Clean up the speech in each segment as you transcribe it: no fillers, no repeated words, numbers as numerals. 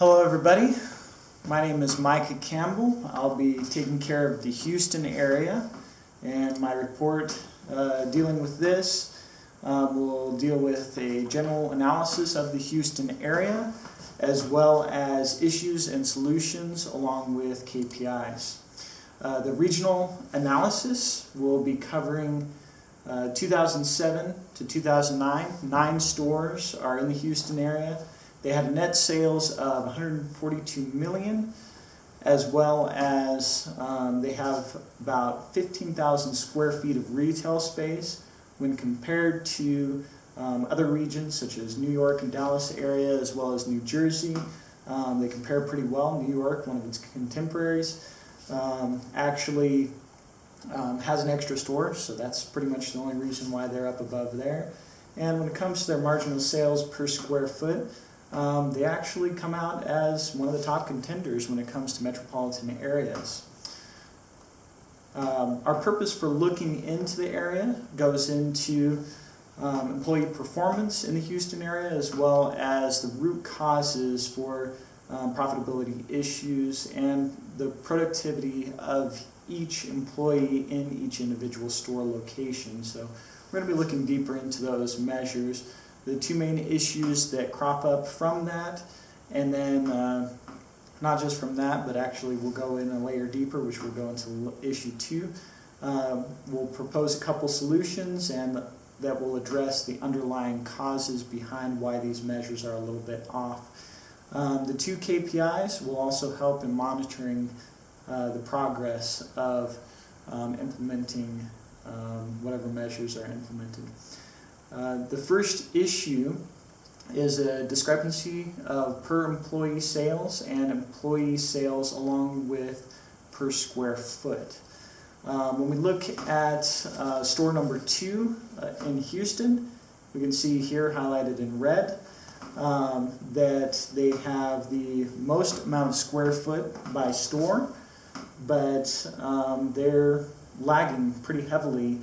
Hello everybody, my name is Micah Campbell. I'll be taking care of the Houston area, and my report dealing with this will deal with a general analysis of the Houston area as well as issues and solutions along with KPIs. The regional analysis will be covering 2007 to 2009. 9 stores are in the Houston area. They had net sales of $142 million, as well as they have about 15,000 square feet of retail space when compared to other regions such as New York and Dallas area, as well as New Jersey. They compare pretty well. New York, one of its contemporaries, actually has an extra store, so that's pretty much the only reason why they're up above there. And when it comes to their marginal sales per square foot, they actually come out as one of the top contenders when it comes to metropolitan areas. Our purpose for looking into the area goes into employee performance in the Houston area, as well as the root causes for profitability issues and the productivity of each employee in each individual store location. So we're going to be looking deeper into those measures. The 2 main issues that crop up from that, and then not just from that, but actually we'll go in a layer deeper, which will go into issue 2. We'll propose a couple solutions and that will address the underlying causes behind why these measures are a little bit off. The 2 KPIs will also help in monitoring the progress of implementing whatever measures are implemented. The first issue is a discrepancy of per employee sales and employee sales along with per square foot. When we look at store number 2 in Houston, we can see here highlighted in red that they have the most amount of square foot by store, but they're lagging pretty heavily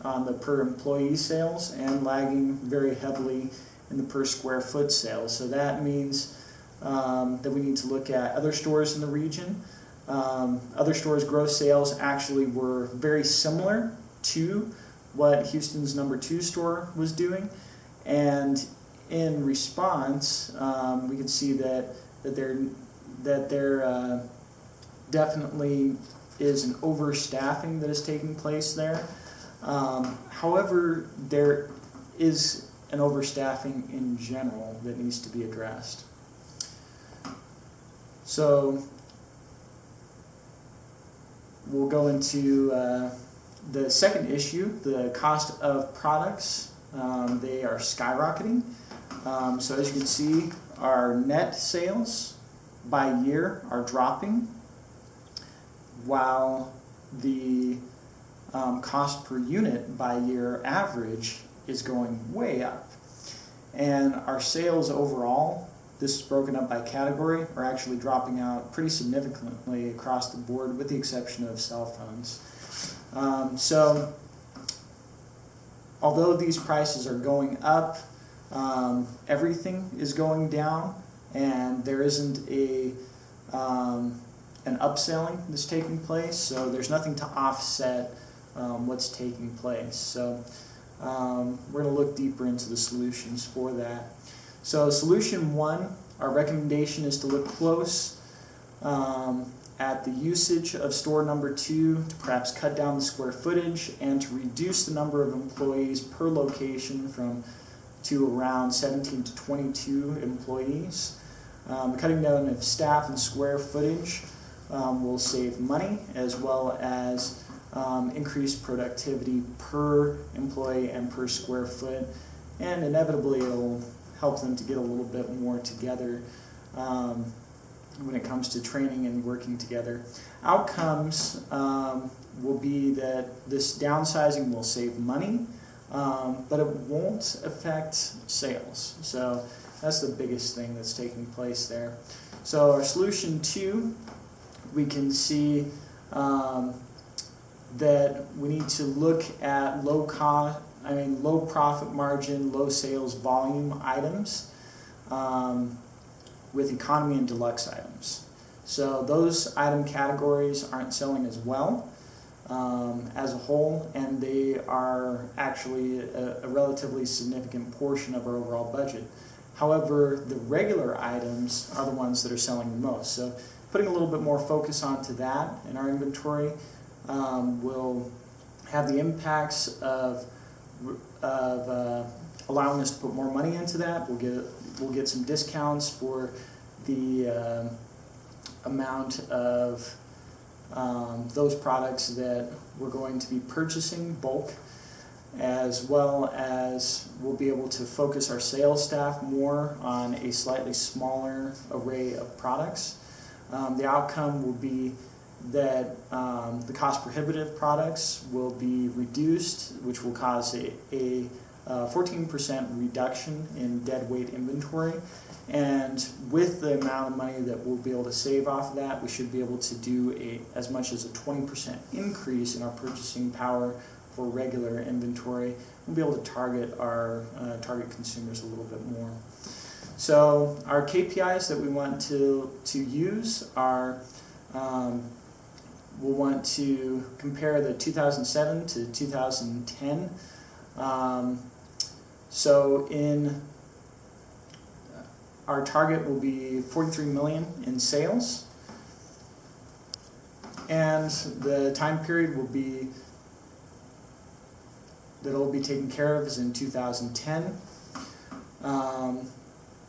on the per employee sales and lagging very heavily in the per square foot sales. So that means that we need to look at other stores in the region. Other stores' gross sales actually were very similar to what Houston's number 2 store was doing, and in response we can see that there definitely is an overstaffing that is taking place there. However, there is an overstaffing in general that needs to be addressed. So we'll go into the second issue, the cost of products. They are skyrocketing. So as you can see, our net sales by year are dropping, while the cost per unit by year average is going way up. And our sales overall, this is broken up by category, are actually dropping out pretty significantly across the board with the exception of cell phones. So although these prices are going up, everything is going down, and there isn't an upselling that's taking place, so there's nothing to offset what's taking place. So we're going to look deeper into the solutions for that. So solution 1, our recommendation is to look close at the usage of store number 2 to perhaps cut down the square footage and to reduce the number of employees per location to around 17 to 22 employees. Cutting down of staff and square footage will save money, as well as increase productivity per employee and per square foot, and inevitably it'll help them to get a little bit more together when it comes to training and working together. Outcomes will be that this downsizing will save money, but it won't affect sales. So that's the biggest thing that's taking place there. So our solution 2, we can see that we need to look at low profit margin, low sales volume items. with economy and deluxe items. So those item categories aren't selling as well as a whole, and they are actually a relatively significant portion of our overall budget. However, the regular items are the ones that are selling the most. So putting a little bit more focus onto that in our inventory will have the impacts of allowing us to put more money into that. We'll get some discounts for the amount of those products that we're going to be purchasing bulk, as well as we'll be able to focus our sales staff more on a slightly smaller array of products. The outcome will be that the cost prohibitive products will be reduced, which will cause a 14% reduction in dead weight inventory. And with the amount of money that we'll be able to save off of that, we should be able to do as much as a 20% increase in our purchasing power for regular inventory. We'll be able to target our target consumers a little bit more. So our KPIs that we want to use are, we'll want to compare the 2007 to 2010. So in our target will be 43 million in sales, and the time period will be that it'll be taken care of is in 2010.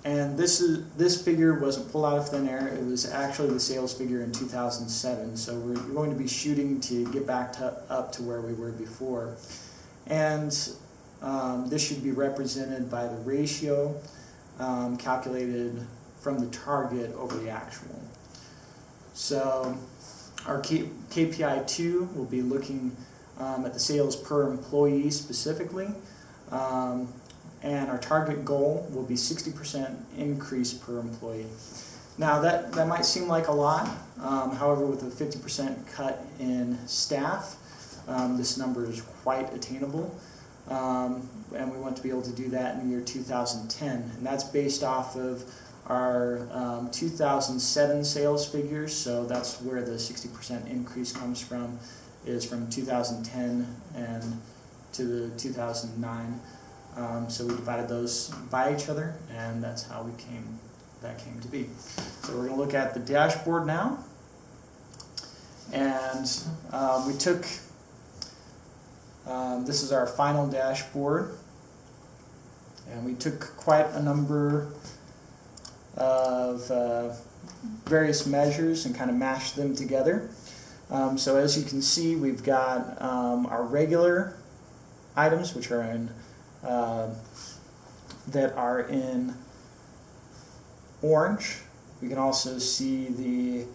And this figure wasn't pulled out of thin air. It was actually the sales figure in 2007. So we're going to be shooting to get back up to where we were before. And this should be represented by the ratio calculated from the target over the actual. So our KPI 2 will be looking at the sales per employee specifically. And our target goal will be 60% increase per employee. Now that might seem like a lot, however with a 50% cut in staff, this number is quite attainable. And we want to be able to do that in the year 2010. And that's based off of our 2007 sales figures, so that's where the 60% increase comes from, is from 2010 and to the 2009. So we divided those by each other, and that's how that came to be. So we're going to look at the dashboard now, and we took this is our final dashboard, and we took quite a number of various measures and kind of mashed them together. So as you can see, we've got our regular items, which are in that are in orange. We can also see the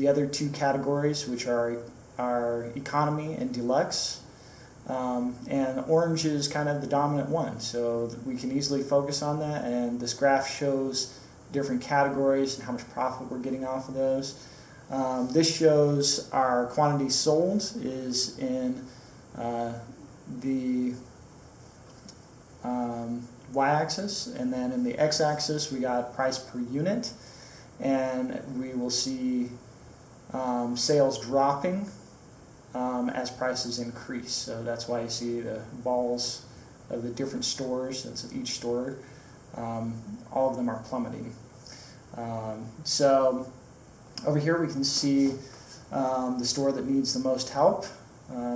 other two categories, which are economy and deluxe. And orange is kind of the dominant one, so we can easily focus on that, and this graph shows different categories and how much profit we're getting off of those. This shows our quantity sold is in the y-axis, and then in the x-axis we got price per unit, and we will see sales dropping as prices increase. So that's why you see the balls of the different stores. That's at each store. All of them are plummeting. So over here we can see the store that needs the most help.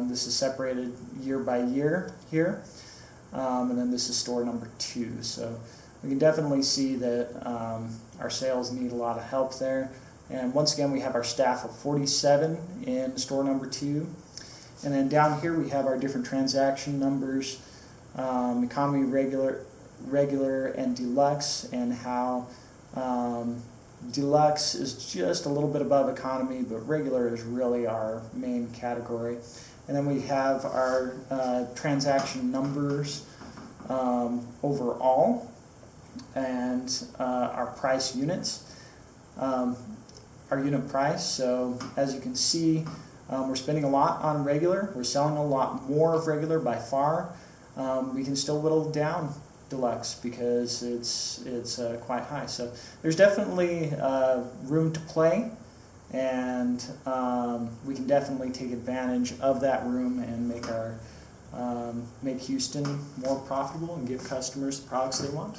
This is separated year by year here. And then this is store number 2. So we can definitely see that our sales need a lot of help there. And once again, we have our staff of 47 in store number 2. And then down here we have our different transaction numbers, economy, regular, and deluxe, and how deluxe is just a little bit above economy, but regular is really our main category. And then we have our transaction numbers overall, and our price units. Our unit price, so as you can see, we're spending a lot on regular. We're selling a lot more of regular by far. We can still whittle down Deluxe because it's quite high. So there's definitely room to play, and we can definitely take advantage of that room and make our make Houston more profitable and give customers the products they want.